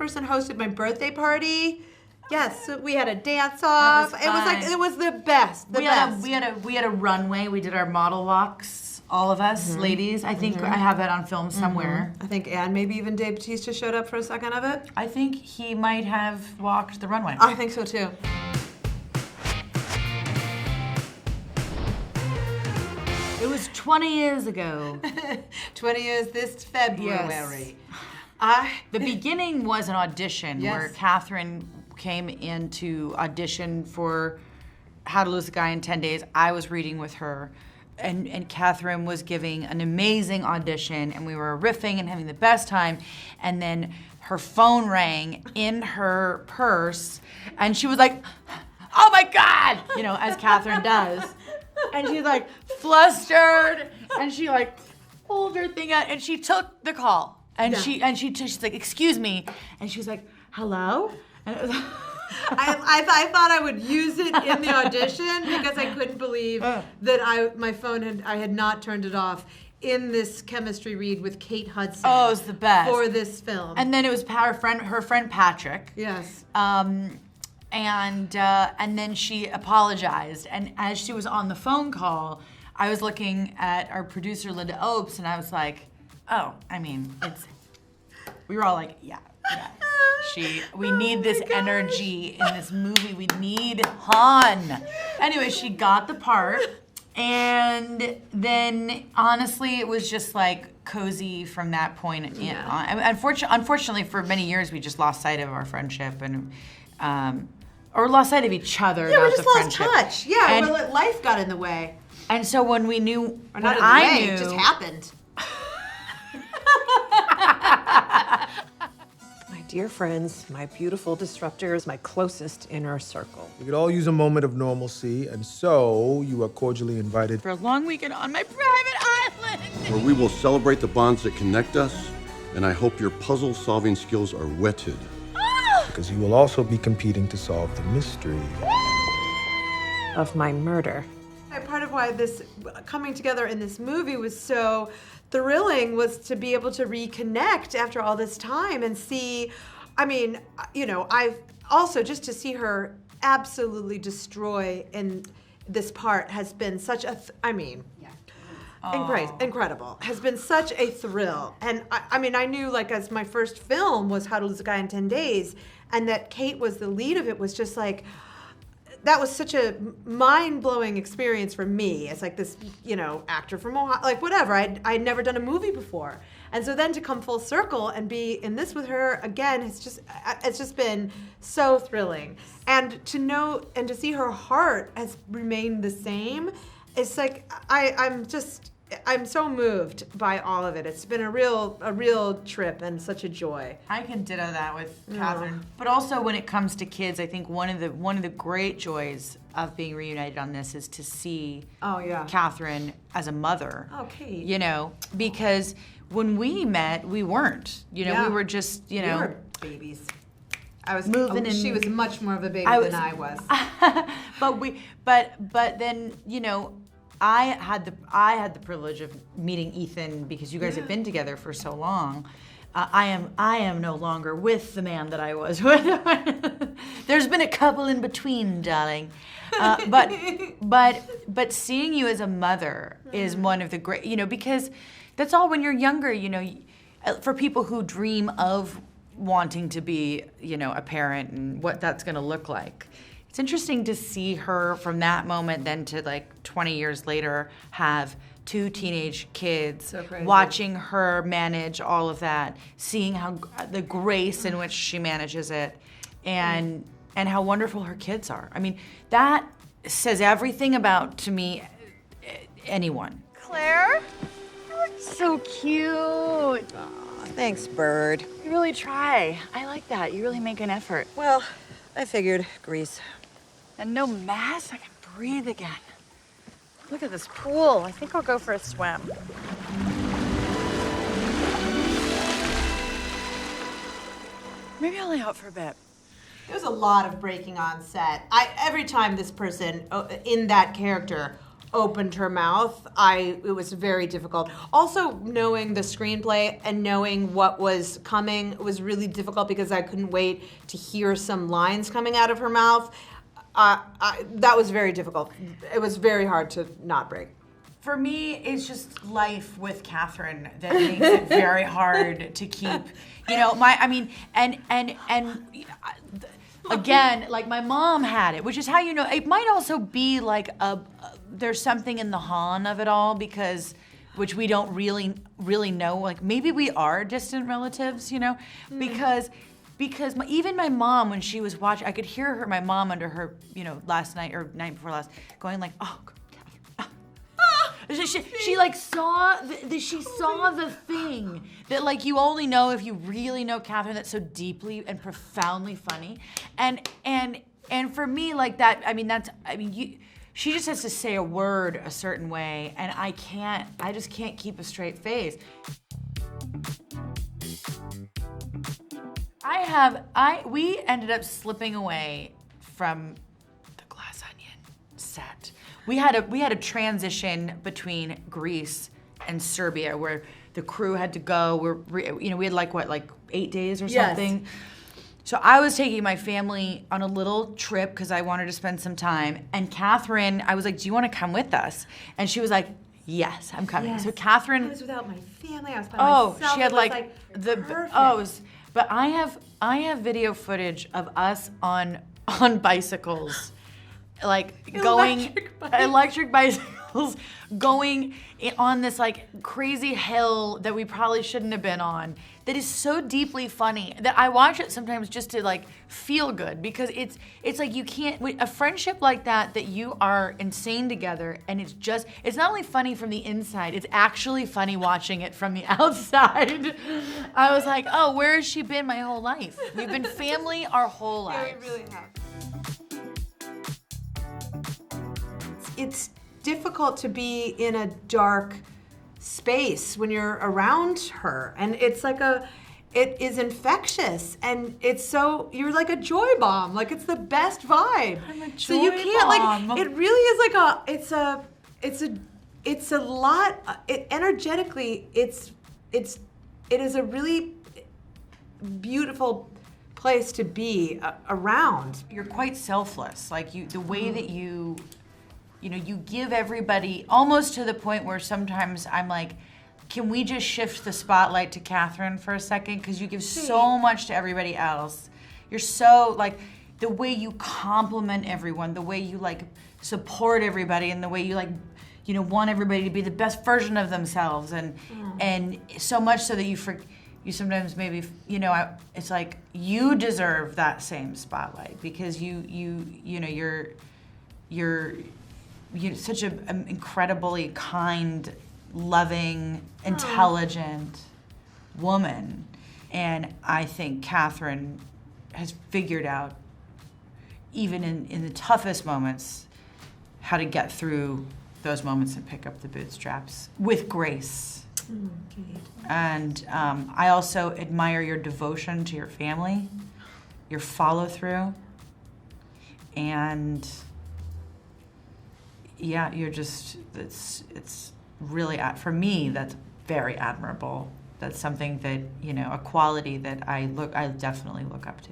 person hosted my birthday party. Yes, so we had a dance off. It was the best. We had a runway. We did our model walks, all of us ladies. I think I have that on film somewhere. I think Anne, maybe even Dave Bautista showed up for a second of it. I think he might have walked the runway. I think so too. It was 20 years ago. 20 years this February. Yes. The beginning was an audition where Kathryn came in to audition for How to Lose a Guy in 10 Days. I was reading with her, and Kathryn was giving an amazing audition, and we were riffing and having the best time, and then her phone rang in her purse, and she was like, oh my God, you know, as Kathryn does. And she's like flustered, and she like pulled her thing out, and she took the call, and she's like, excuse me, and she was like, hello, and it was. I thought I would use it in the audition because I couldn't believe that I had not turned it off in this chemistry read with Kate Hudson. Oh, it was the best for this film. And then it was her friend Patrick. Yes. And then she apologized. And as she was on the phone call, I was looking at our producer, Linda Opes, and I was like, oh, I mean, we were all like, yeah. We need this energy in this movie. We need Hahn. Anyway, she got the part. And then, honestly, it was just like cozy from that point on. Unfortunately, for many years, we just lost sight of our friendship and, or lost sight of each other. Yeah, not we just the lost friendship. touch. Yeah, well, life got in the way. And so when we knew, or not in the way, it just happened. Dear friends, my beautiful disruptors, my closest inner circle. We could all use a moment of normalcy, and so you are cordially invited for a long weekend on my private island, where we will celebrate the bonds that connect us, and I hope your puzzle-solving skills are whetted. because you will also be competing to solve the mystery of my murder. Part of why this coming together in this movie was so thrilling was to be able to reconnect after all this time and see, I mean, you know, I've also just to see her absolutely destroy in this part has been such a, incredible, has been such a thrill. And I mean, I knew like as my first film was How to Lose a Guy in 10 Days, and that Kate was the lead of it was just like, that was such a mind-blowing experience for me as like this, you know, actor from Ohio, like whatever. I'd never done a movie before. And so then to come full circle and be in this with her again, it's just been so thrilling. And to know and to see her heart has remained the same, it's like I'm so moved by all of it. It's been a real trip and such a joy. I can ditto that with Kathryn. But also when it comes to kids, I think one of the great joys of being reunited on this is to see Kathryn as a mother. Oh, Kate. You know, because when we met, we weren't. You know, we were just, you know, we were babies. I was moving and she was much more of a baby than I was. but then, you know, I had the privilege of meeting Ethan because you guys have been together for so long. I am no longer with the man that I was with. There's been a couple in between, darling. But seeing you as a mother is one of the great, you know, because that's all when you're younger, you know, for people who dream of wanting to be, you know, a parent and what that's going to look like. It's interesting to see her from that moment then to like 20 years later have 2 teenage kids, so crazy. Watching her manage all of that, seeing how the grace in which she manages it, and how wonderful her kids are. I mean, that says everything about, to me, anyone. Claire, you look so cute. Aw, thanks, Bird. You really try. I like that. You really make an effort. Well, I figured Grease. And no mask, I can breathe again. Look at this pool. I think I'll go for a swim. Maybe I'll lay out for a bit. There was a lot of breaking on set. Every time this person in that character opened her mouth, it was very difficult. Also, knowing the screenplay and knowing what was coming was really difficult because I couldn't wait to hear some lines coming out of her mouth. That was very difficult. It was very hard to not break. For me, it's just life with Kathryn that makes it very hard to keep, again, like my mom had it, which is how it might also be like there's something in the Hahn of it all which we don't really know, like maybe we are distant relatives, because even my mom, when she was watching, I could hear my mom under her, last night or night before last, going like, oh, she like saw the thing that like you only know if you really know Kathryn, that's so deeply and profoundly funny, and for me like that, she just has to say a word a certain way, and I just can't keep a straight face. We ended up slipping away from the Glass Onion set. We had a transition between Greece and Serbia where the crew had to go. We had like 8 days or something. Yes. So I was taking my family on a little trip because I wanted to spend some time. And Kathryn, I was like, do you want to come with us? And she was like, yes, I'm coming. Yes. So Kathryn, I was without my family. I was by myself. She had perfect. But I have video footage of us on bicycles. Like going electric bicycles going on this like crazy hill that we probably shouldn't have been on, that is so deeply funny that I watch it sometimes just to like feel good, because it's like you can't, a friendship like that you are insane together, and it's not only funny from the inside, it's actually funny watching it from the outside. I was like, oh, where has she been my whole life? We've been family our whole lives. Yeah, we really have. It's difficult to be in a dark space when you're around her, and it is infectious, and you're like a joy bomb, like it's the best vibe. I'm a joy so you can't bomb. Like it really is like it's a lot. Energetically, it is a really beautiful place to be around. You're quite selfless, like the way that you give everybody, almost to the point where sometimes I'm like, can we just shift the spotlight to Kathryn for a second? Because you give so much to everybody else. You're so, like, the way you compliment everyone, the way you, like, support everybody, and the way you, like, want everybody to be the best version of themselves. And so much so that you sometimes maybe, it's like, you deserve that same spotlight because you're such an incredibly kind, loving, intelligent woman. And I think Kathryn has figured out, even in the toughest moments, how to get through those moments and pick up the bootstraps with grace. And I also admire your devotion to your family, your follow-through, and yeah, it's really, for me, that's very admirable. That's something that, a quality that I definitely look up to.